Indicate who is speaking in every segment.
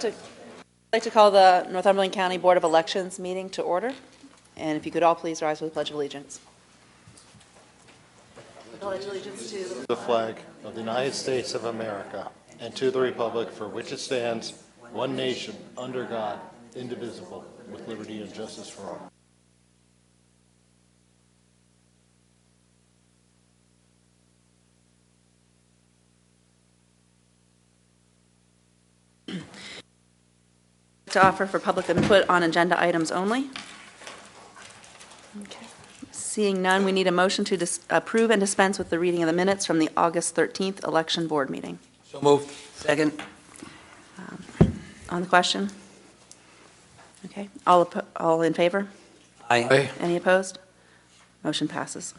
Speaker 1: I'd like to call the Northumberland County Board of Elections meeting to order. And if you could all please rise for the Pledge of Allegiance. Pledge allegiance to
Speaker 2: the flag of the United States of America and to the republic for which it stands, one nation, under God, indivisible, with liberty and justice for all.
Speaker 1: to offer for public input on agenda items only. Okay. Seeing none, we need a motion to approve and dispense with the reading of the minutes from the August 13th election board meeting.
Speaker 3: So moved.
Speaker 4: Second.
Speaker 1: On the question? Okay. All in favor?
Speaker 4: Aye.
Speaker 1: Any opposed? Motion passes.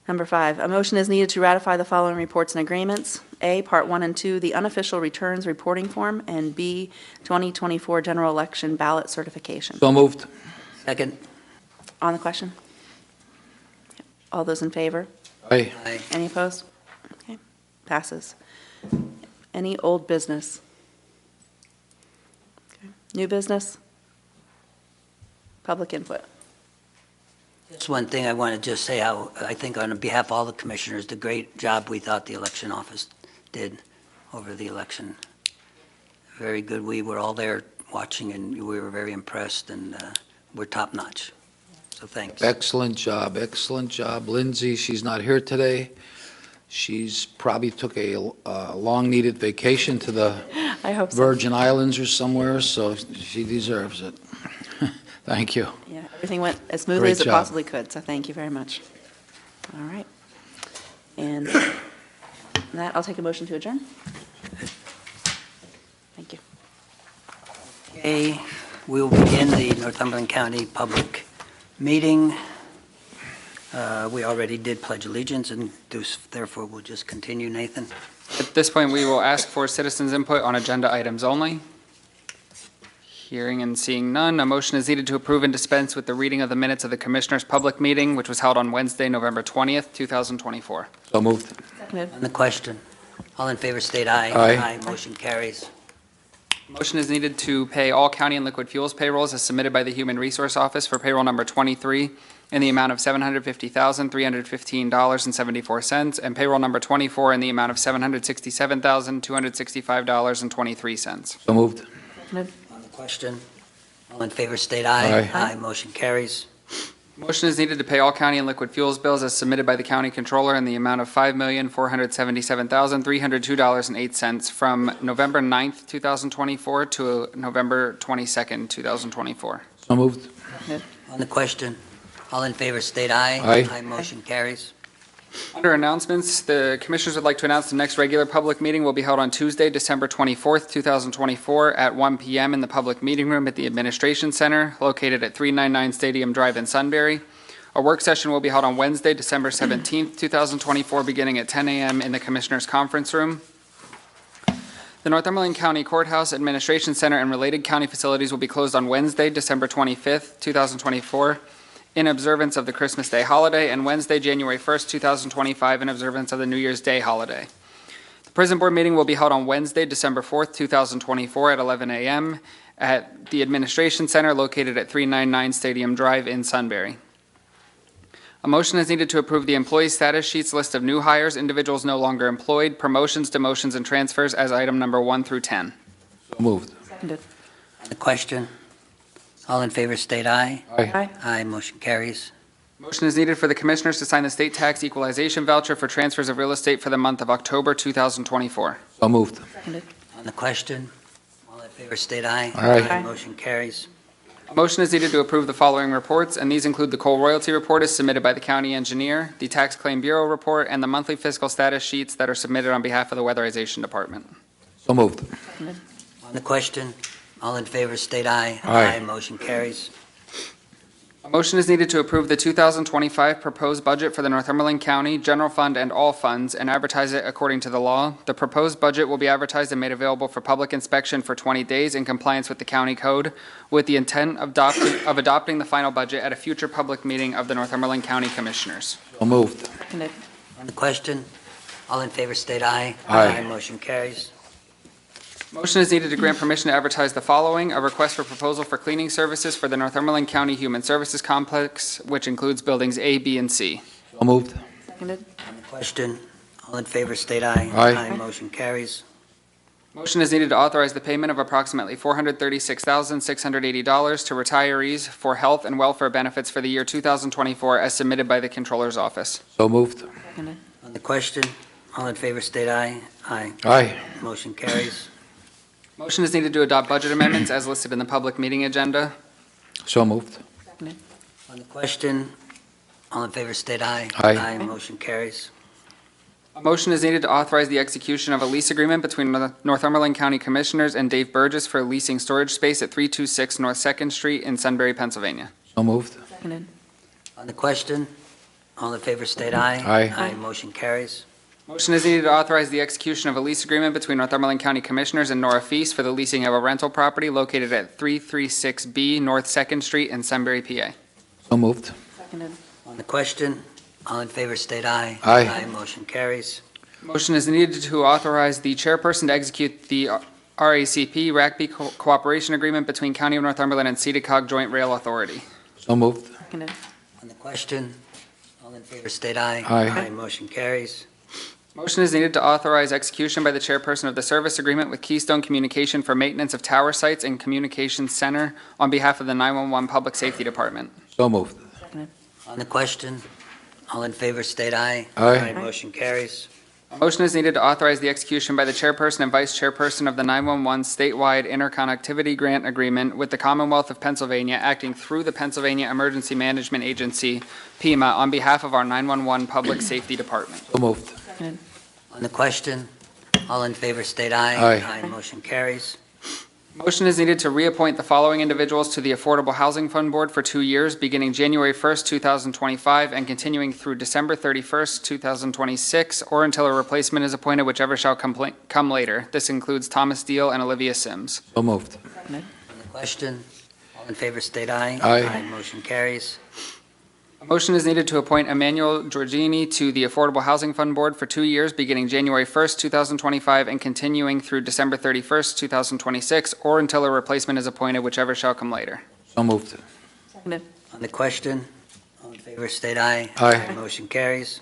Speaker 1: Number 5, a motion is needed to ratify the following reports and agreements. A, Part 1 and 2, the unofficial returns reporting form, and B, 2024 general election ballot certification.
Speaker 3: So moved.
Speaker 4: Second.
Speaker 1: On the question? All those in favor?
Speaker 3: Aye.
Speaker 4: Aye.
Speaker 1: Any opposed? Okay, passes. Any old business? Okay. New business? Public input?
Speaker 4: Just one thing I want to just say, how I think on behalf of all the commissioners, the great job we thought the election office did over the election. Very good. We were all there watching, and we were very impressed, and we're top notch. So thanks.
Speaker 3: Excellent job, excellent job. Lindsay, she's not here today. She's probably took a long-needed vacation to the
Speaker 1: I hope so.
Speaker 3: Virgin Islands or somewhere, so she deserves it. Thank you.
Speaker 1: Yeah, everything went as smoothly
Speaker 3: Great
Speaker 1: as it
Speaker 3: job.
Speaker 1: possibly could, so thank you very much. All right. And that, I'll take a motion to adjourn. Thank you.
Speaker 4: Okay, we will begin the Northumberland County public meeting. We already did pledge allegiance, and therefore we'll just continue. Nathan?
Speaker 5: At this point, we will ask for citizens' input on agenda items only. Hearing and seeing none, a motion is needed to approve and dispense with the reading of the minutes of the Commissioners' public meeting, which was held on Wednesday, November 20th, 2024.
Speaker 3: So moved.
Speaker 1: Seconded.
Speaker 4: On the question, all in favor state aye.
Speaker 3: Aye.
Speaker 4: Motion carries.
Speaker 5: Motion is needed to pay all county and liquid fuels payrolls as submitted by the Human Resource Office for payroll number 23 in the amount of $750,315.74, and payroll number 24 in the amount of $767,265.23.
Speaker 3: So moved.
Speaker 1: Seconded.
Speaker 4: On the question, all in favor state aye.
Speaker 3: Aye.
Speaker 4: Aye. Motion carries.
Speaker 5: Motion is needed to pay all county and liquid fuels bills as submitted by the county controller in the amount of $5,477,302.08 from November 9th, 2024 to November 22nd, 2024.
Speaker 3: So moved.
Speaker 1: Seconded.
Speaker 4: On the question, all in favor state aye.
Speaker 3: Aye.
Speaker 4: Motion carries.
Speaker 5: Under announcements, the Commissioners would like to announce the next regular public meeting will be held on Tuesday, December 24th, 2024 at 1 p.m. in the public meeting room at the Administration Center located at 399 Stadium Drive in Sunbury. A work session will be held on Wednesday, December 17th, 2024 beginning at 10 a.m. in the Commissioners' Conference Room. The Northumberland County Courthouse, Administration Center, and related county facilities will be closed on Wednesday, December 25th, 2024 in observance of the Christmas Day holiday, and Wednesday, January 1st, 2025 in observance of the New Year's Day holiday. The Prison Board meeting will be held on Wednesday, December 4th, 2024 at 11 a.m. at the Administration Center located at 399 Stadium Drive in Sunbury. A motion is needed to approve the employee status sheets list of new hires, individuals no longer employed, promotions, demotions, and transfers as item number 1 through 10.
Speaker 3: So moved.
Speaker 1: Seconded.
Speaker 4: On the question, all in favor state aye.
Speaker 3: Aye.
Speaker 1: Aye.
Speaker 4: Aye. Motion carries.
Speaker 5: Motion is needed for the Commissioners to sign the state tax equalization voucher for transfers of real estate for the month of October 2024.
Speaker 3: So moved.
Speaker 1: Seconded.
Speaker 4: On the question, all in favor state aye.
Speaker 3: Aye.
Speaker 4: Motion carries.
Speaker 5: A motion is needed to approve the following reports, and these include the coal royalty report as submitted by the county engineer, the tax claim bureau report, and the monthly fiscal status sheets that are submitted on behalf of the weatherization department.
Speaker 3: So moved.
Speaker 1: Seconded.
Speaker 4: On the question, all in favor state aye.
Speaker 3: Aye.
Speaker 4: Motion carries.
Speaker 5: A motion is needed to approve the 2025 proposed budget for the Northumberland County General Fund and all funds and advertise it according to the law. The proposed budget will be advertised and made available for public inspection for 20 days in compliance with the county code, with the intent of adopting the final budget at a future public meeting of the Northumberland County Commissioners.
Speaker 3: So moved.
Speaker 1: Seconded.
Speaker 4: On the question, all in favor state aye.
Speaker 3: Aye.
Speaker 4: Motion carries.
Speaker 5: Motion is needed to grant permission to advertise the following: a request for proposal for cleaning services for the Northumberland County Human Services Complex, which includes buildings A, B, and C.
Speaker 3: So moved.
Speaker 1: Seconded.
Speaker 4: On the question, all in favor state aye.
Speaker 3: Aye.
Speaker 4: Motion carries.
Speaker 5: Motion is needed to authorize the payment of approximately $436,680 to retirees for health and welfare benefits for the year 2024 as submitted by the Controller's Office.
Speaker 3: So moved.
Speaker 1: Seconded.
Speaker 4: On the question, all in favor state aye.
Speaker 3: Aye.
Speaker 4: Motion carries.
Speaker 5: Motion is needed to adopt budget amendments as listed in the public meeting agenda.
Speaker 3: So moved.
Speaker 1: Seconded.
Speaker 4: On the question, all in favor state aye.
Speaker 3: Aye.
Speaker 4: Motion carries.
Speaker 5: A motion is needed to authorize the execution of a lease agreement between the Northumberland County Commissioners and Dave Burgess for leasing storage space at 326 North Second Street in Sunbury, Pennsylvania.
Speaker 3: So moved.
Speaker 1: Seconded.
Speaker 4: On the question, all in favor state aye.
Speaker 3: Aye.
Speaker 4: Motion carries.
Speaker 5: Motion is needed to authorize the execution of a lease agreement between Northumberland County Commissioners and Nora Feast for the leasing of a rental property located at 336B North Second Street in Sunbury, PA.
Speaker 3: So moved.
Speaker 1: Seconded.
Speaker 4: On the question, all in favor state aye.
Speaker 3: Aye.
Speaker 4: Motion carries.
Speaker 5: Motion is needed to authorize the chairperson to execute the RACP RACP Cooperation Agreement between County of Northumberland and CEDACOG Joint Rail Authority.
Speaker 3: So moved.
Speaker 1: Seconded.
Speaker 4: On the question, all in favor state aye.
Speaker 3: Aye.
Speaker 4: Motion carries.
Speaker 5: Motion is needed to authorize execution by the chairperson of the service agreement with Keystone Communication for maintenance of tower sites and communications center on behalf of the 911 Public Safety Department.
Speaker 3: So moved.
Speaker 1: Seconded.
Speaker 4: On the question, all in favor state aye.
Speaker 3: Aye.
Speaker 4: Motion carries.
Speaker 5: A motion is needed to authorize the execution by the chairperson and vice chairperson of the 911 statewide interconnectivity grant agreement with the Commonwealth of Pennsylvania, acting through the Pennsylvania Emergency Management Agency, PEMA, on behalf of our 911 Public Safety Department.
Speaker 3: So moved.
Speaker 1: Seconded.
Speaker 4: On the question, all in favor state aye.
Speaker 3: Aye.
Speaker 4: Motion carries.
Speaker 5: Motion is needed to reappoint the following individuals to the Affordable Housing Fund Board for 2 years, beginning January 1st, 2025, and continuing through December 31st, 2026, or until a replacement is appointed, whichever shall come later. This includes Thomas Deal and Olivia Sims.
Speaker 3: So moved.
Speaker 1: Seconded.
Speaker 4: On the question, all in favor state aye.
Speaker 3: Aye.
Speaker 4: Motion carries.
Speaker 5: A motion is needed to appoint Emmanuel Giorgini to the Affordable Housing Fund Board for 2 years, beginning January 1st, 2025, and continuing through December 31st, 2026, or until a replacement is appointed, whichever shall come later.
Speaker 3: So moved.
Speaker 1: Seconded.
Speaker 4: On the question, all in favor state aye.
Speaker 3: Aye.
Speaker 4: Motion carries.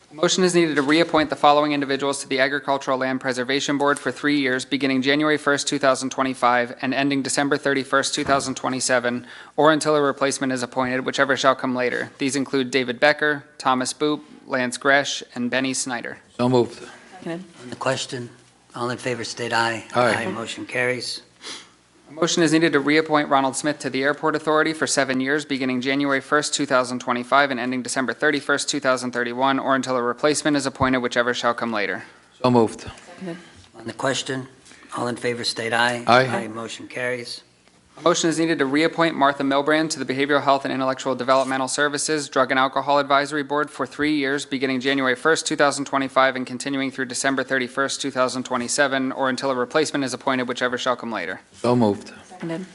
Speaker 5: A motion is needed to reappoint the following individuals to the Agricultural Land Preservation Board for 3 years, beginning January 1st, 2025, and ending December 31st, 2027, or until a replacement is appointed, whichever shall come later. These include David Becker, Thomas Boop, Lance Gresh, and Benny Snyder.
Speaker 3: So moved.
Speaker 1: Seconded.
Speaker 4: On the question, all in favor state aye.
Speaker 3: Aye.
Speaker 4: Motion carries.
Speaker 5: A motion is needed to reappoint Ronald Smith to the Airport Authority for 7 years, beginning January 1st, 2025, and ending December 31st, 2031, or until a replacement is appointed, whichever shall come later.
Speaker 3: So moved.
Speaker 1: Seconded.
Speaker 4: On the question, all in favor state aye.
Speaker 3: Aye.
Speaker 4: Motion carries.
Speaker 5: A motion is needed to reappoint Martha Milbrand to the Behavioral Health and Intellectual Developmental Services Drug and Alcohol Advisory Board for 3 years, beginning January 1st, 2025, and continuing through December 31st, 2027, or until a replacement is appointed, whichever shall come later.
Speaker 3: So moved.
Speaker 1: Seconded.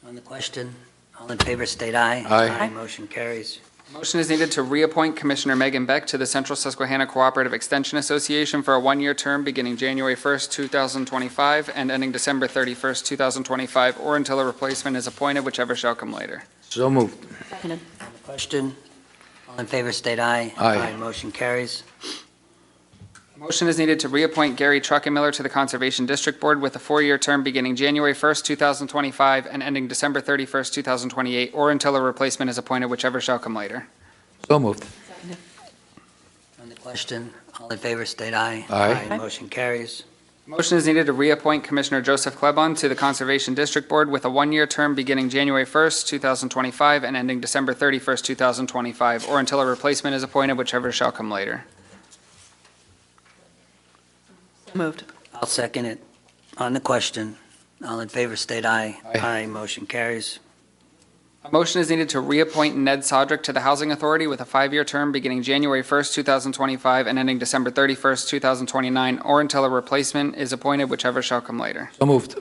Speaker 4: On the question, all in favor state aye.
Speaker 3: Aye.
Speaker 4: Motion carries.
Speaker 5: A motion is needed to reappoint Commissioner Megan Beck to the Central Susquehanna Cooperative Extension Association for a 1-year term beginning January 1st, 2025, and ending December 31st, 2025, or until a replacement is appointed, whichever shall come later.
Speaker 3: So moved.
Speaker 1: Seconded.
Speaker 4: On the question, all in favor state aye.
Speaker 3: Aye.
Speaker 4: Motion carries.
Speaker 5: A motion is needed to reappoint Gary Truckenmiller to the Conservation District Board with a 4-year term beginning January 1st, 2025, and ending December 31st, 2028, or until a replacement is appointed, whichever shall come later.
Speaker 3: So moved.
Speaker 1: Seconded.
Speaker 4: On the question, all in favor state aye.
Speaker 3: Aye.
Speaker 4: Motion carries.
Speaker 5: A motion is needed to reappoint Commissioner Joseph Klebon to the Conservation District Board with a 1-year term beginning January 1st, 2025, and ending December 31st, 2025, or until a replacement is appointed, whichever shall come later.
Speaker 1: Moved.
Speaker 4: I'll second it. On the question, all in favor state aye.
Speaker 3: Aye.
Speaker 4: Motion carries.
Speaker 5: A motion is needed to reappoint Ned Sodrick to the Housing Authority with a 5-year term beginning January 1st, 2025, and ending December 31st, 2029, or until a replacement is appointed, whichever shall come later.
Speaker 3: So moved.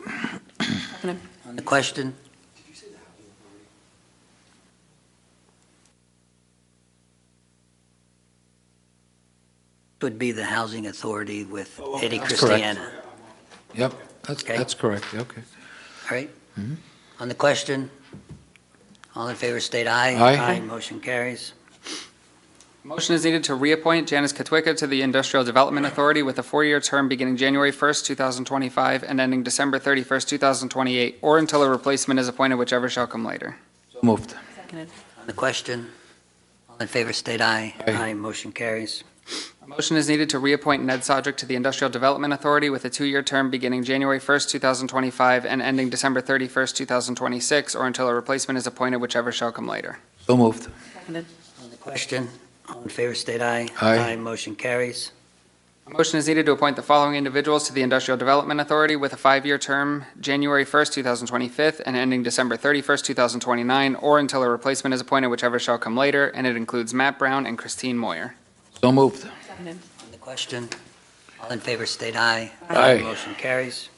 Speaker 1: Seconded.
Speaker 4: On the question, would be the Housing Authority with Eddie
Speaker 3: That's correct.
Speaker 4: Christiana.
Speaker 3: Yep, that's,
Speaker 4: Okay.
Speaker 3: that's correct, okay.
Speaker 4: All right? On the question, all in favor state aye.
Speaker 3: Aye.
Speaker 4: Motion carries.
Speaker 5: Motion is needed to reappoint Janice Katwicka to the Industrial Development Authority with a four-year term beginning January 1st, 2025, and ending December 31st, 2028, or until a replacement is appointed, whichever shall come later.
Speaker 3: So moved.
Speaker 1: Seconded.
Speaker 4: On the question, all in favor state aye.
Speaker 3: Aye.
Speaker 4: Motion carries.
Speaker 5: A motion is needed to reappoint Ned Sodrick to the Industrial Development Authority with a two-year term beginning January 1st, 2025, and ending December 31st, 2026, or until a replacement is appointed, whichever shall come later.
Speaker 3: So moved.
Speaker 1: Seconded.
Speaker 4: On the question, all in favor state aye.
Speaker 3: Aye.
Speaker 4: Motion carries.
Speaker 5: A motion is needed to appoint the following individuals to the Industrial Development Authority with a five-year term, January 1st, 2025, and ending December 31st, 2029, or until a replacement is appointed, whichever shall come later, and it includes Matt Brown and Christine Moyer.
Speaker 3: So moved.
Speaker 1: Seconded.
Speaker 4: On the question, all in favor state aye.
Speaker 3: Aye.
Speaker 4: Motion carries.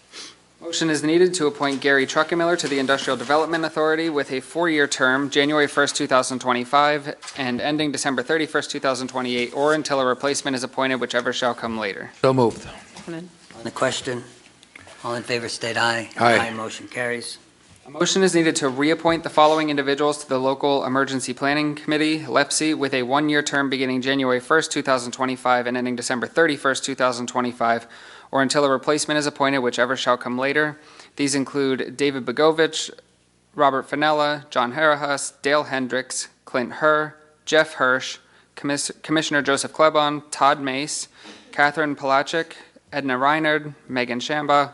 Speaker 5: Motion is needed to appoint Gary Truckenmiller to the Industrial Development Authority with a four-year term, January 1st, 2025, and ending December 31st, 2028, or until a replacement is appointed, whichever shall come later.
Speaker 3: So moved.
Speaker 1: Seconded.
Speaker 4: On the question, all in favor state aye.
Speaker 3: Aye.
Speaker 4: Motion carries.
Speaker 5: A motion is needed to reappoint the following individuals to the Local Emergency Planning Committee, LEPSI, with a one-year term beginning January 1st, 2025, and ending December 31st, 2025, or until a replacement is appointed, whichever shall come later. These include David Bogovich, Robert Finella, John Harahus, Dale Hendricks, Clint Herr, Jeff Hirsch, Commissioner Joseph Klebon, Todd Mace, Catherine Palachik, Edna Reinard, Megan Shamba,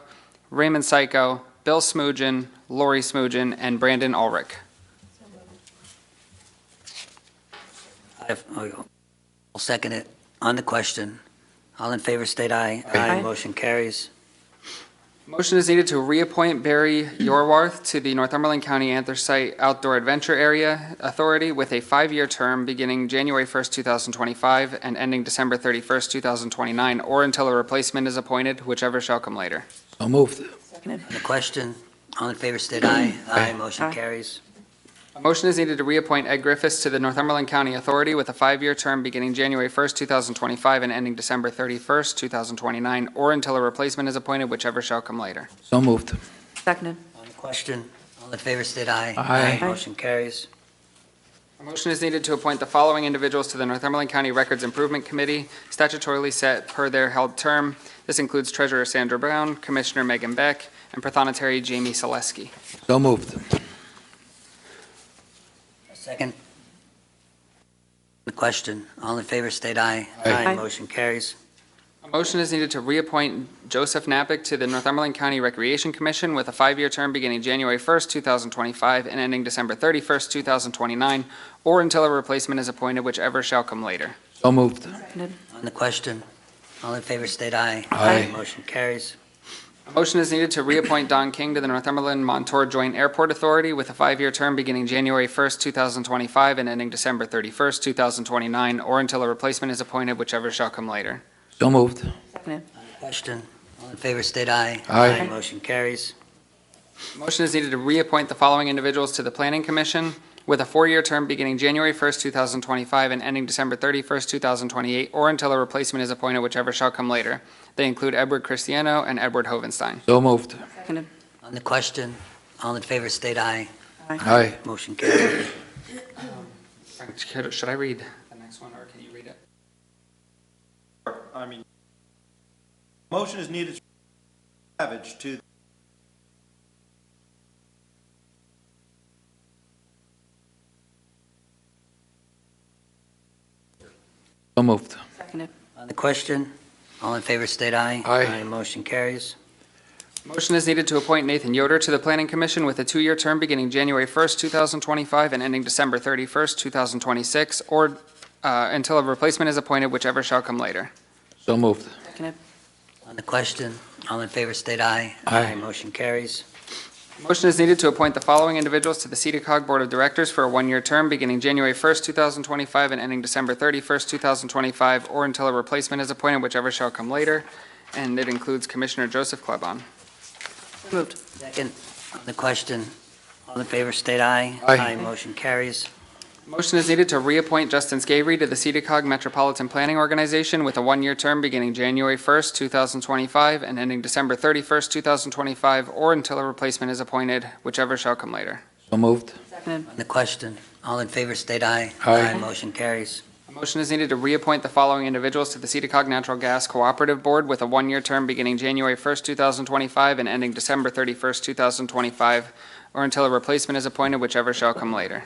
Speaker 5: Raymond Syko, Bill Smoogen, Lori Smoogen, and Brandon Ulrich.
Speaker 4: I'll second it. On the question, all in favor state aye.
Speaker 1: Aye.
Speaker 4: Motion carries.
Speaker 5: Motion is needed to reappoint Barry Yorwarth to the Northumberland County Anthracite Outdoor Adventure Area Authority with a five-year term beginning January 1st, 2025, and ending December 31st, 2029, or until a replacement is appointed, whichever shall come later.
Speaker 3: So moved.
Speaker 1: Seconded.
Speaker 4: On the question, all in favor state aye.
Speaker 3: Aye.
Speaker 4: Motion
Speaker 1: Aye.
Speaker 4: carries.
Speaker 5: A motion is needed to reappoint Ed Griffiths to the Northumberland County Authority with a five-year term beginning January 1st, 2025, and ending December 31st, 2029, or until a replacement is appointed, whichever shall come later.
Speaker 3: So moved.
Speaker 1: Seconded.
Speaker 4: On the question, all in favor state aye.
Speaker 3: Aye.
Speaker 4: Motion carries.
Speaker 5: A motion is needed to appoint the following individuals to the Northumberland County Records Improvement Committee, statutorily set per their held term. This includes Treasurer Sandra Brown, Commissioner Megan Beck, and Prothonotary Jamie Selesky.
Speaker 3: So moved.
Speaker 4: Second. The question, all in favor state aye.
Speaker 3: Aye.
Speaker 4: Motion carries.
Speaker 5: A motion is needed to reappoint Joseph Napick to the Northumberland County Recreation Commission with a five-year term beginning January 1st, 2025, and ending December 31st, 2029, or until a replacement is appointed, whichever shall come later.
Speaker 3: So moved.
Speaker 1: Seconded.
Speaker 4: On the question, all in favor state aye.
Speaker 3: Aye.
Speaker 4: Motion carries.
Speaker 5: A motion is needed to reappoint Don King to the Northumberland Montour Joint Airport Authority with a five-year term beginning January 1st, 2025, and ending December 31st, 2029, or until a replacement is appointed, whichever shall come later.
Speaker 3: So moved.
Speaker 1: Seconded.
Speaker 4: On the question, all in favor state aye.
Speaker 3: Aye.
Speaker 4: Motion carries.
Speaker 5: A motion is needed to reappoint the following individuals to the Planning Commission with a four-year term beginning January 1st, 2025, and ending December 31st, 2028, or until a replacement is appointed, whichever shall come later. They include Edward Cristiano and Edward Hovenstein.
Speaker 3: So moved.
Speaker 1: Seconded.
Speaker 4: On the question, all in favor state aye.
Speaker 3: Aye.
Speaker 4: Motion carries.
Speaker 5: Should I read the next one, or can you read it?
Speaker 6: I mean, motion is needed to Savage to
Speaker 3: So moved.
Speaker 1: Seconded.
Speaker 4: On the question, all in favor state aye.
Speaker 3: Aye.
Speaker 4: Motion carries.
Speaker 5: Motion is needed to appoint Nathan Yoder to the Planning Commission with a two-year term beginning January 1st, 2025, and ending December 31st, 2026, or until a replacement is appointed, whichever shall come later.
Speaker 3: So moved.
Speaker 1: Seconded.
Speaker 4: On the question, all in favor state aye.
Speaker 3: Aye.
Speaker 4: Motion carries.
Speaker 5: Motion is needed to appoint the following individuals to the CEDACOG Board of Directors for a one-year term beginning January 1st, 2025, and ending December 31st, 2025, or until a replacement is appointed, whichever shall come later, and it includes Commissioner Joseph Klebon.
Speaker 1: Moved.
Speaker 4: Second, on the question, all in favor state aye.
Speaker 3: Aye.
Speaker 4: Motion carries.
Speaker 5: Motion is needed to reappoint Justin Scavely to the CEDACOG Metropolitan Planning Organization with a one-year term beginning January 1st, 2025, and ending December 31st, 2025, or until a replacement is appointed, whichever shall come later.
Speaker 3: So moved.
Speaker 1: Seconded.
Speaker 4: On the question, all in favor state aye.
Speaker 3: Aye.
Speaker 4: Motion carries.
Speaker 5: A motion is needed to reappoint the following individuals to the CEDACOG Natural Gas Cooperative Board with a one-year term beginning January 1st, 2025, and ending December 31st, 2025, or until a replacement is appointed, whichever shall come later.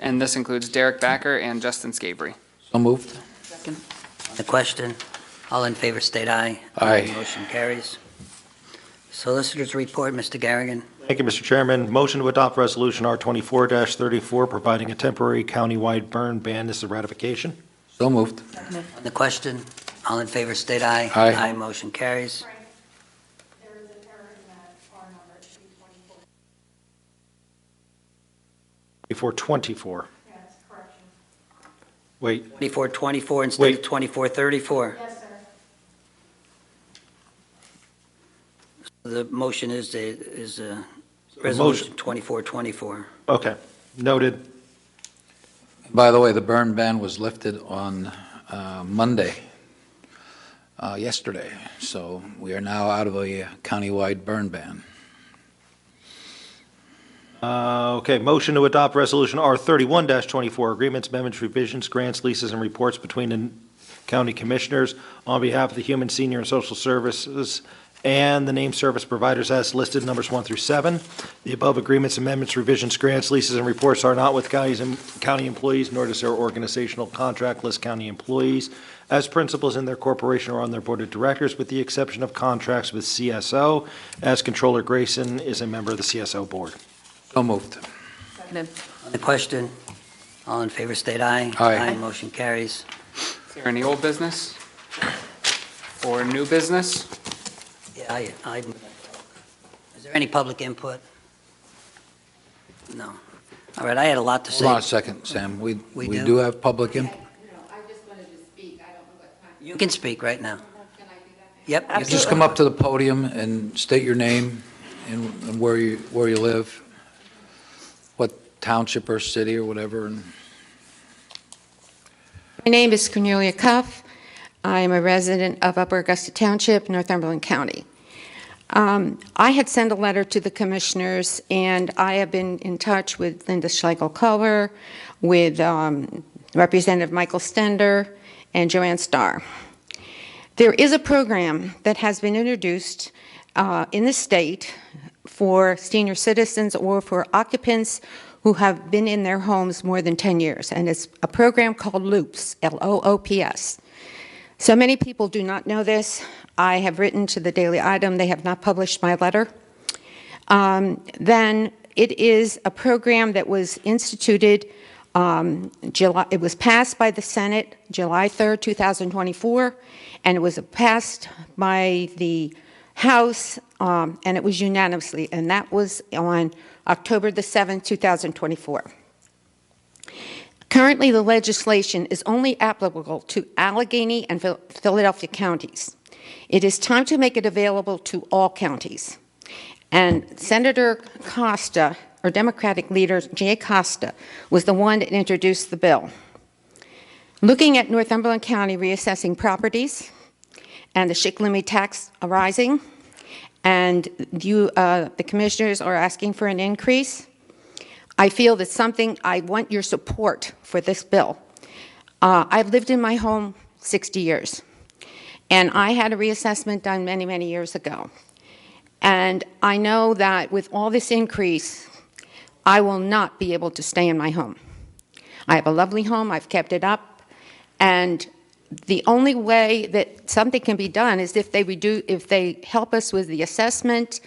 Speaker 5: And this includes Derek Backer and Justin Scavely.
Speaker 3: So moved.
Speaker 1: Second.
Speaker 4: On the question, all in favor state aye.
Speaker 3: Aye.
Speaker 4: Motion carries. Solicitors report, Mr. Garrigan.
Speaker 2: Thank you, Mr. Chairman. Motion to adopt Resolution R24-34, providing a temporary countywide burn ban. This is a ratification.
Speaker 3: So moved.
Speaker 1: Seconded.
Speaker 4: On the question, all in favor state aye.
Speaker 3: Aye.
Speaker 4: Motion carries.
Speaker 7: There is an error in that R number, it should be 24.
Speaker 2: Before 24.
Speaker 7: Yes, correction.
Speaker 2: Wait,
Speaker 4: 2424 instead
Speaker 2: Wait.
Speaker 4: of 2434.
Speaker 7: Yes, sir.
Speaker 4: The motion is
Speaker 2: motion-
Speaker 4: Resolution 2424.
Speaker 2: okay, noted.
Speaker 3: By the way, the burn ban was lifted on Monday, yesterday, so we are now out of a countywide burn ban.
Speaker 2: Okay, motion to adopt Resolution R31-24, agreements, amendments, revisions, grants, leases, and reports between the county commissioners on behalf of the Human, Senior, and Social Services and the named service providers as listed, numbers 1 through 7. The above agreements, amendments, revisions, grants, leases, and reports are not with county employees, nor does their organizational contract list county employees as principals in their corporation or on their board of directors, with the exception of contracts with CSO, as Controller Grayson is a member of the CSO board.
Speaker 3: So moved.
Speaker 1: Seconded.
Speaker 4: On the question, all in favor state aye.
Speaker 3: Aye.
Speaker 4: Motion carries.
Speaker 5: Is there any old business or new business?
Speaker 4: Yeah, is there any public input? No. All right, I had a lot to
Speaker 3: Hold on a
Speaker 4: say.
Speaker 3: second, Sam. We
Speaker 4: We
Speaker 3: do
Speaker 4: do?
Speaker 3: have public input.
Speaker 7: No, I just wanted to speak, I don't know what time.
Speaker 4: You can speak right now.
Speaker 7: Can I do that?
Speaker 4: Yep. you can
Speaker 3: Just
Speaker 4: speak.
Speaker 3: come up to the podium and state your name and where you live, what township or city or whatever, and
Speaker 8: My name is Cornelia Cuff. I am a resident of Upper Augusta Township, Northumberland County. I had sent a letter to the commissioners, and I have been in touch with Linda Schlegel-Culver, with Representative Michael Stender, and Joanne Starr. There is a program that has been introduced in the state for senior citizens or for occupants who have been in their homes more than 10 years, and it's a program called LOOPS, L-O-O-P-S. So many people do not know this. I have written to the Daily Item. They have not published my letter. Then it is a program that was instituted, it was passed by the Senate July 3rd, 2024, and it was passed by the House, and it was unanimously, and that was on October the 7th, 2024. Currently, the legislation is only applicable to Allegheny and Philadelphia counties. It is time to make it available to all counties. And Senator Costa, or Democratic leader Jay Costa, was the one that introduced the bill. Looking at Northumberland County reassessing properties and the Shikellamy tax arising, and the commissioners are asking for an increase, I feel that's something, I want your support for this bill. I've lived in my home 60 years, and I had a reassessment done many, many years ago. And I know that with all this increase, I will not be able to stay in my home. I have a lovely home, I've kept it up, and the only way that something can be done is if they help us with the assessment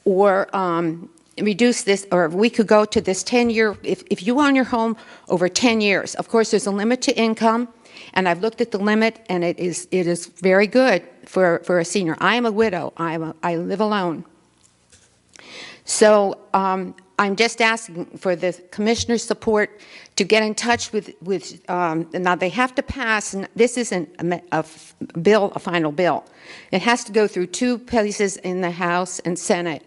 Speaker 8: or reduce this, or we could go to this 10-year, if you own your home over 10 years, of course, there's a limit to income, and I've looked at the limit, and it is very good for a senior. I am a widow. I live alone. So I'm just asking for the commissioner's support to get in touch with now they have to pass, and this isn't a final bill. It has to go through two places in the House and Senate,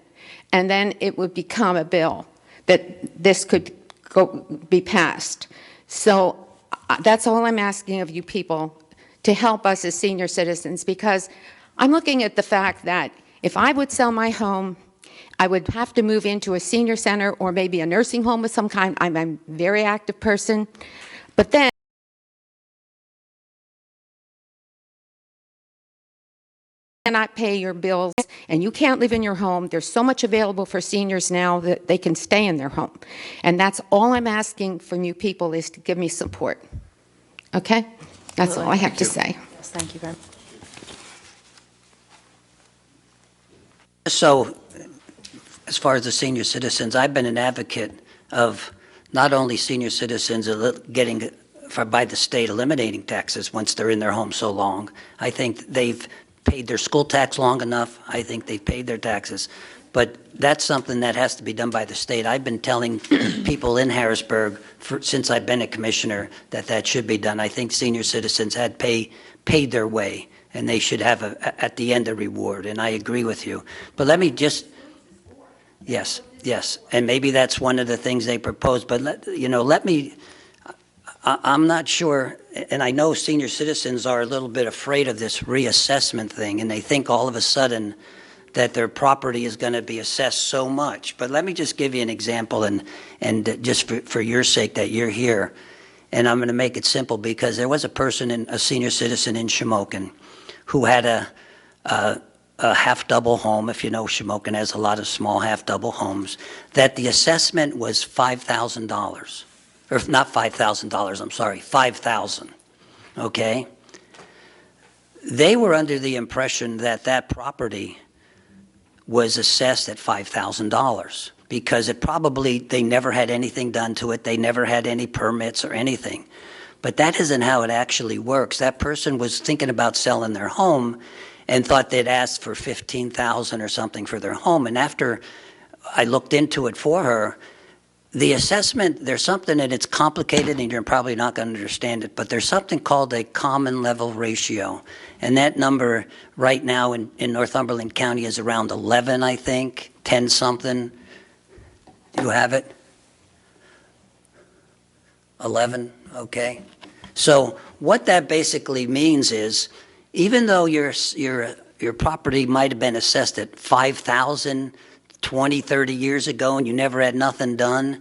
Speaker 8: and then it would become a bill that this could be passed. So that's all I'm asking of you people, to help us as senior citizens, because I'm looking at the fact that if I would sell my home, I would have to move into a senior center or maybe a nursing home of some kind. I'm a very active person. But then you cannot pay your bills and you can't live in your home. There's so much available for seniors now that they can stay in their home. And that's all I'm asking from you people, is to give me support. Okay? That's all I have to say.
Speaker 1: Yes, thank you very much.
Speaker 4: So, as far as the senior citizens, I've been an advocate of not only senior citizens getting, by the state, eliminating taxes once they're in their home so long. I think they've paid their school tax long enough. I think they've paid their taxes. But that's something that has to be done by the state. I've been telling people in Harrisburg since I've been a commissioner that that should be done. I think senior citizens had paid their way, and they should have, at the end, a reward, and I agree with you. But let me just, yes, and maybe that's one of the things they proposed, but I'm not sure, and I know senior citizens are a little bit afraid of this reassessment thing, and they think all of a sudden that their property is going to be assessed so much. But let me just give you an example, and just for your sake that you're here, and I'm going to make it simple, because there was a senior citizen in Shamokin who had a half-double home. If you know, Shamokin has a lot of small half-double homes, that the assessment was $5,000. Or not $5,000, I'm sorry, $5,000, okay? They were under the impression that that property was assessed at $5,000 because they never had anything done to it. They never had any permits or anything. But that isn't how it actually works. That person was thinking about selling their home and thought they'd asked for $15,000 or something for their home. And after I looked into it for her, the assessment, there's something, and it's complicated and you're probably not going to understand it, but there's something called a common level ratio. And that number right now in Northumberland County is around 11, I think, 10 something. You have it? 11, okay. So what that basically means is, even though your property might have been assessed at $5,000 20, 30 years ago and you never had nothing done,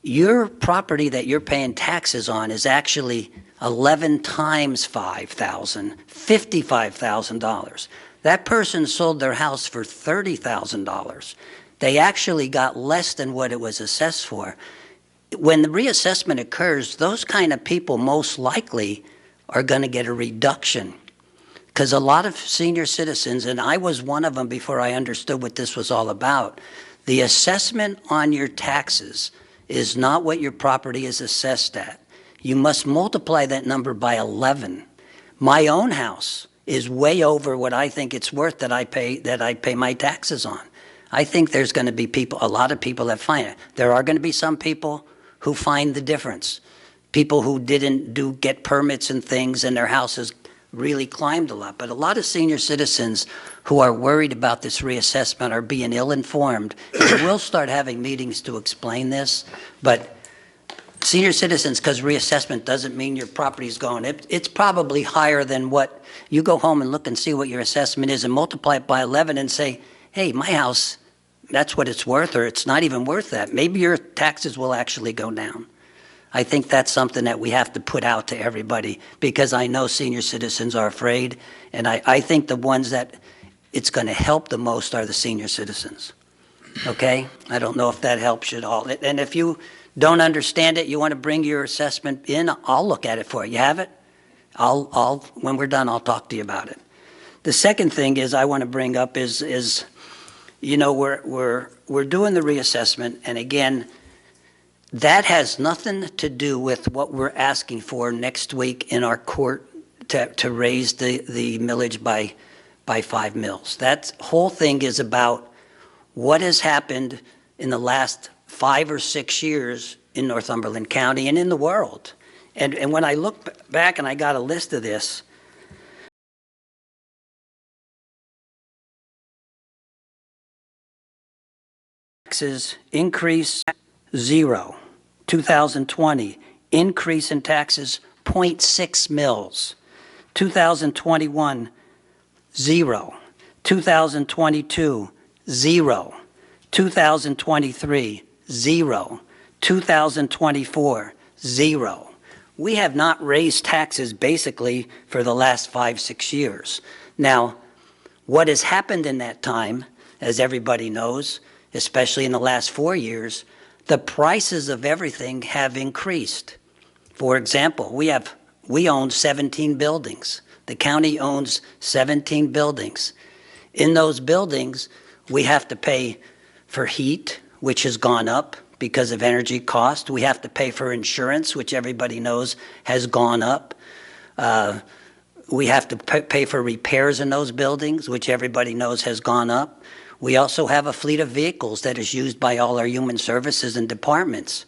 Speaker 4: your property that you're paying taxes on is actually 11 times $5,000, $55,000. That person sold their house for $30,000. They actually got less than what it was assessed for. When the reassessment occurs, those kind of people most likely are going to get a reduction. Because a lot of senior citizens, and I was one of them before I understood what this was all about, the assessment on your taxes is not what your property is assessed at. You must multiply that number by 11. My own house is way over what I think it's worth that I pay my taxes on. I think there's going to be a lot of people that find it. There are going to be some people who find the difference. People who didn't get permits and things, and their houses really climbed a lot. But a lot of senior citizens who are worried about this reassessment are being ill-informed. And we'll start having meetings to explain this. But senior citizens, because reassessment doesn't mean your property is going. It's probably higher than what you go home and look and see what your assessment is and multiply it by 11 and say, hey, my house, that's what it's worth, or it's not even worth that. Maybe your taxes will actually go down. I think that's something that we have to put out to everybody, because I know senior citizens are afraid, and I think the ones that it's going to help the most are the senior citizens. Okay? I don't know if that helps you at all. And if you don't understand it, you want to bring your assessment in, I'll look at it for you. You have it? When we're done, I'll talk to you about it. The second thing is I want to bring up is we're doing the reassessment, and again, that has nothing to do with what we're asking for next week in our court to raise the millage by 5 mils. That whole thing is about what has happened in the last 5 or 6 years in Northumberland County and in the world. And when I look back, and I got a list of this, taxes increase 0. 2020, increase in taxes, 0.6 mils. 2021, 0. 2022, 0. 2023, 0. 2024, 0. We have not raised taxes basically for the last 5-6 years. Now, what has happened in that time, as everybody knows, especially in the last 4 years, the prices of everything have increased. For example, we own 17 buildings. The county owns 17 buildings. In those buildings, we have to pay for heat, which has gone up because of energy cost. We have to pay for insurance, which everybody knows has gone up. We have to pay for repairs in those buildings, which everybody knows has gone up. We also have a fleet of vehicles that is used by all our human services and departments.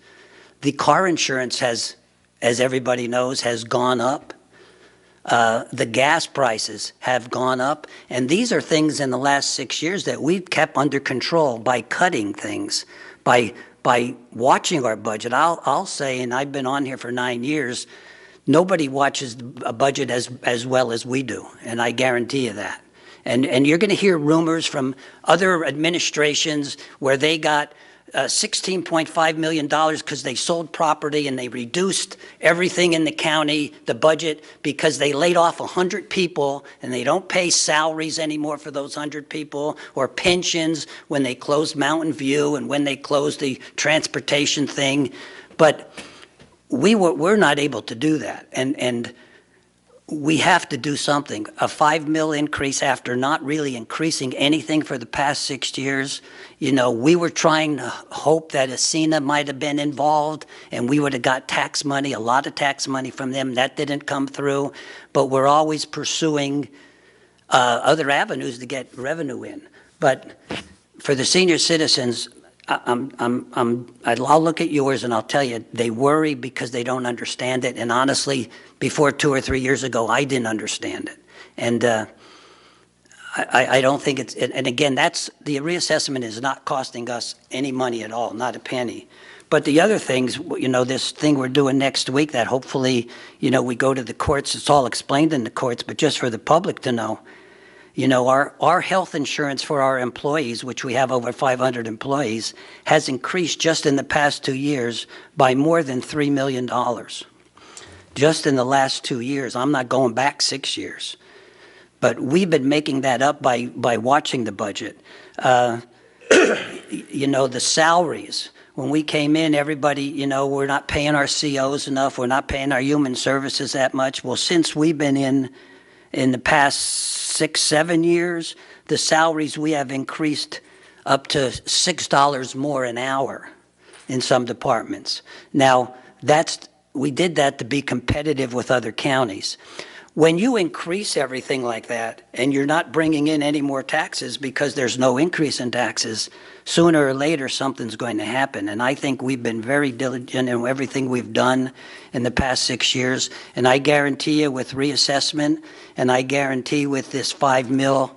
Speaker 4: The car insurance has, as everybody knows, has gone up. The gas prices have gone up. And these are things in the last 6 years that we've kept under control by cutting things, by watching our budget. I'll say, and I've been on here for 9 years, nobody watches a budget as well as we do, and I guarantee you that. And you're going to hear rumors from other administrations where they got $16.5 million because they sold property and they reduced everything in the county, the budget, because they laid off 100 people and they don't pay salaries anymore for those 100 people, or pensions when they closed Mountain View and when they closed the transportation thing. But we're not able to do that. And we have to do something. A $5 million increase after not really increasing anything for the past 6 years. You know, we were trying to hope that Ascena might have been involved and we would have got tax money, a lot of tax money from them. That didn't come through. But we're always pursuing other avenues to get revenue in. But for the senior citizens, I'll look at yours and I'll tell you, they worry because they don't understand it. And honestly, before 2 or 3 years ago, I didn't understand it. And I don't think it's, and again, that's, the reassessment is not costing us any money at all, not a penny. But the other things, you know, this thing we're doing next week that hopefully, you know, we go to the courts, it's all explained in the courts, but just for the public to know, you know, our health insurance for our employees, which we have over 500 employees, has increased just in the past 2 years by more than $3 million. Just in the last 2 years. I'm not going back 6 years. But we've been making that up by watching the budget. You know, the salaries. When we came in, everybody, you know, we're not paying our COs enough. We're not paying our human services that much. Well, since we've been in the past 6-7 years, the salaries we have increased up to $6 more an hour in some departments. Now, we did that to be competitive with other counties. When you increase everything like that and you're not bringing in any more taxes because there's no increase in taxes, sooner or later something's going to happen. And I think we've been very diligent in everything we've done in the past 6 years. And I guarantee you with reassessment, and I guarantee with this $5 million,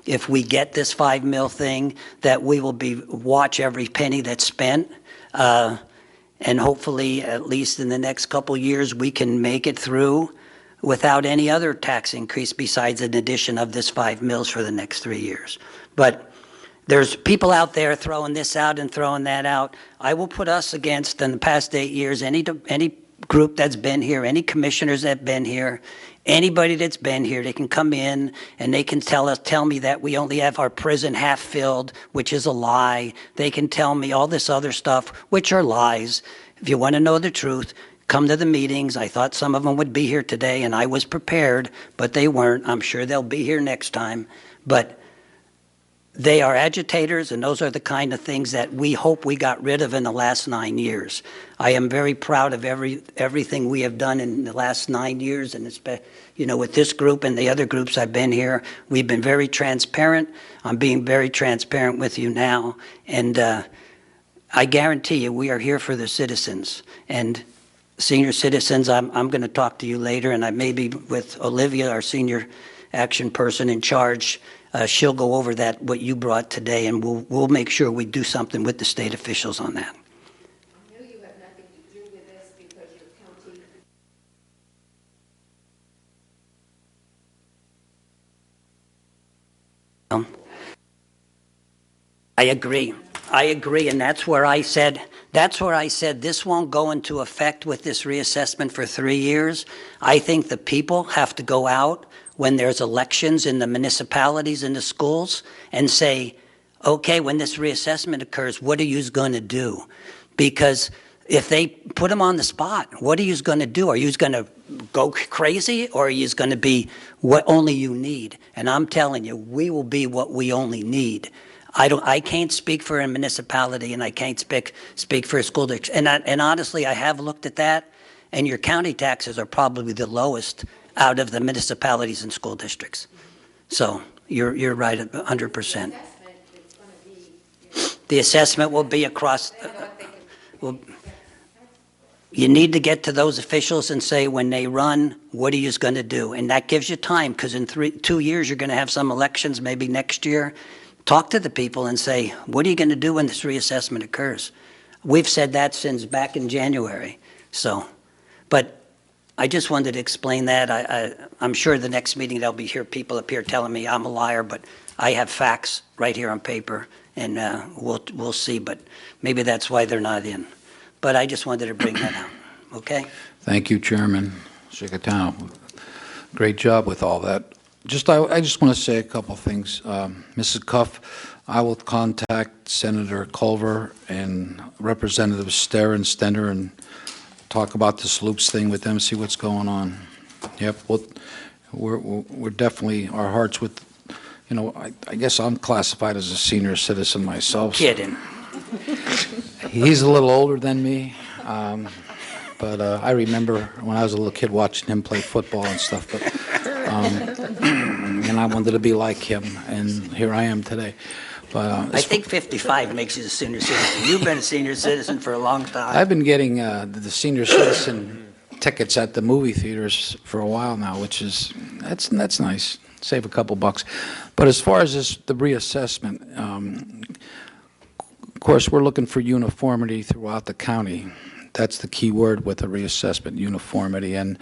Speaker 4: if we get this $5 million thing, that we will watch every penny that's spent. And hopefully, at least in the next couple years, we can make it through without any other tax increase besides an addition of this $5 million for the next 3 years. But there's people out there throwing this out and throwing that out. I will put us against, in the past 8 years, any group that's been here, any commissioners that have been here, anybody that's been here, they can come in and they can tell me that we only have our prison half filled, which is a lie. They can tell me all this other stuff, which are lies. If you want to know the truth, come to the meetings. I thought some of them would be here today, and I was prepared, but they weren't. I'm sure they'll be here next time. But they are agitators, and those are the kind of things that we hope we got rid of in the last 9 years. I am very proud of everything we have done in the last 9 years, and you know, with this group and the other groups I've been here, we've been very transparent. I'm being very transparent with you now, and I guarantee you we are here for the citizens. And senior citizens, I'm going to talk to you later, and I may be with Olivia, our senior action person in charge. She'll go over that, what you brought today, and we'll make sure we do something with the state officials on that.
Speaker 8: I know you have nothing to do with this because your county
Speaker 4: I agree. I agree, and that's where I said this won't go into effect with this reassessment for 3 years. I think the people have to go out when there's elections in the municipalities and the schools and say, okay, when this reassessment occurs, what are you going to do? Because if they put them on the spot, what are you going to do? Are you going to go crazy, or are you going to be what only you need? And I'm telling you, we will be what we only need. I can't speak for a municipality, and I can't speak for a school district. And honestly, I have looked at that, and your county taxes are probably the lowest out of the municipalities and school districts. So you're right at 100%. The assessment will be across. You need to get to those officials and say, when they run, what are you going to do? And that gives you time, because in 2 years you're going to have some elections, maybe next year. Talk to the people and say, what are you going to do when this reassessment occurs? We've said that since back in January. So, but I just wanted to explain that. I'm sure the next meeting there'll be people up here telling me I'm a liar, but I have facts right here on paper, and we'll see. But maybe that's why they're not in. But I just wanted to bring that out. Okay?
Speaker 3: Thank you, Chairman Cicatano. Great job with all that. I just want to say a couple things. Mrs. Cuff, I will contact Senator Culver and Representatives Ster and Stender and talk about this loops thing with them, see what's going on. Yep, we're definitely, our hearts with, I guess I'm classified as a senior citizen myself.
Speaker 4: Kidding.
Speaker 3: He's a little older than me, but I remember when I was a little kid watching him play football and stuff. But and I wanted to be like him, and here I am today. But
Speaker 4: I think 55 makes you a senior citizen. You've been a senior citizen for a long time.
Speaker 3: I've been getting the senior citizen tickets at the movie theaters for a while now, that's nice. Save a couple bucks. But as far as the reassessment, of course, we're looking for uniformity throughout the county. That's the key word with the reassessment, uniformity. And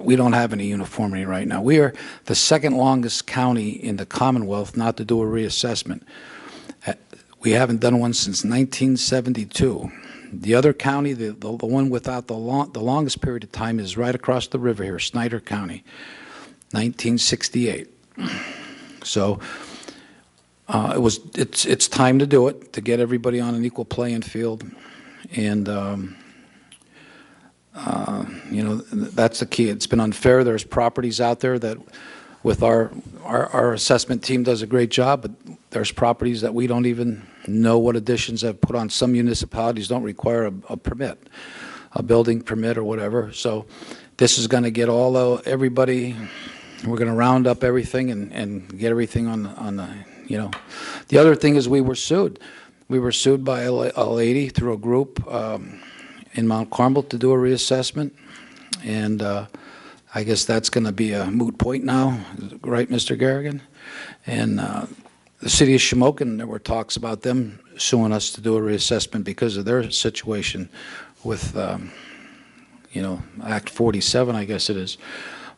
Speaker 3: we don't have any uniformity right now. We are the second longest county in the Commonwealth not to do a reassessment. We haven't done one since 1972. The other county, the one without the longest period of time, is right across the river here, Snyder County, 1968. So it's time to do it, to get everybody on an equal playing field. And, that's the key. It's been unfair. There's properties out there that with our assessment team does a great job, but there's properties that we don't even know what additions have put on. Some municipalities don't require a permit, a building permit or whatever. So this is going to get everybody, we're going to round up everything and get everything on the, The other thing is we were sued. We were sued by a lady through a group in Mount Carmel to do a reassessment, and I guess that's going to be a moot point now, right, Mr. Garrigan? And the city of Shamokin, there were talks about them suing us to do a reassessment because of their situation with, Act 47, I guess it is.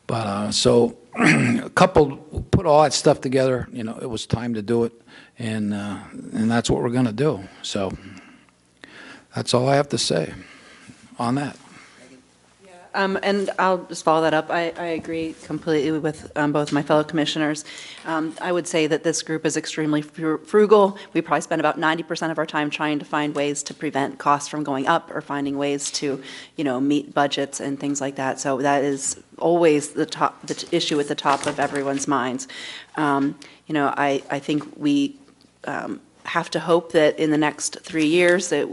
Speaker 3: But so put all that stuff together, it was time to do it. And that's what we're going to do. So that's all I have to say on that.
Speaker 1: And I'll just follow that up. I agree completely with both my fellow commissioners. I would say that this group is extremely frugal. We probably spend about 90% of our time trying to find ways to prevent costs from going up or finding ways to, meet budgets and things like that. So that is always the issue at the top of everyone's minds. I think we have to hope that in the next 3 years that,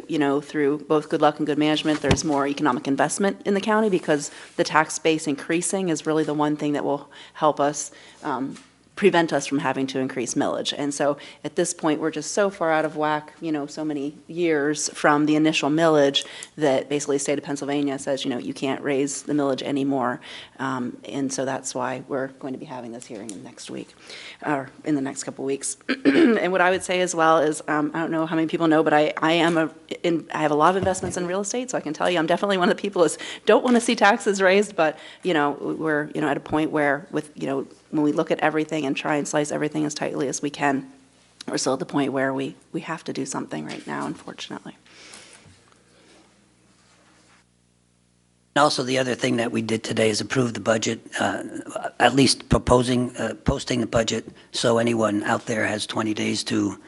Speaker 1: through both good luck and good management, there's more economic investment in the county, because the tax base increasing is really the one thing that will help us prevent us from having to increase millage. And so at this point, we're just so far out of whack, so many years from the initial millage that basically the state of Pennsylvania says, you can't raise the millage anymore. And so that's why we're going to be having this hearing next week, or in the next couple weeks. And what I would say as well is, I don't know how many people know, but I have a lot of investments in real estate, so I can tell you I'm definitely one of the people who don't want to see taxes raised, but, we're, at a point where with, when we look at everything and try and slice everything as tightly as we can, we're still at the point where we have to do something right now, unfortunately.
Speaker 4: And also, the other thing that we did today is approve the budget, at least posting the budget, so anyone out there has 20 days to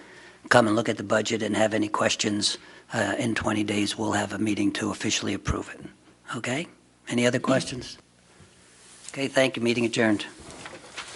Speaker 4: come and look at the budget and have any questions. In 20 days, we'll have a meeting to officially approve it. Okay? Any other questions? Okay, thank you. Meeting adjourned.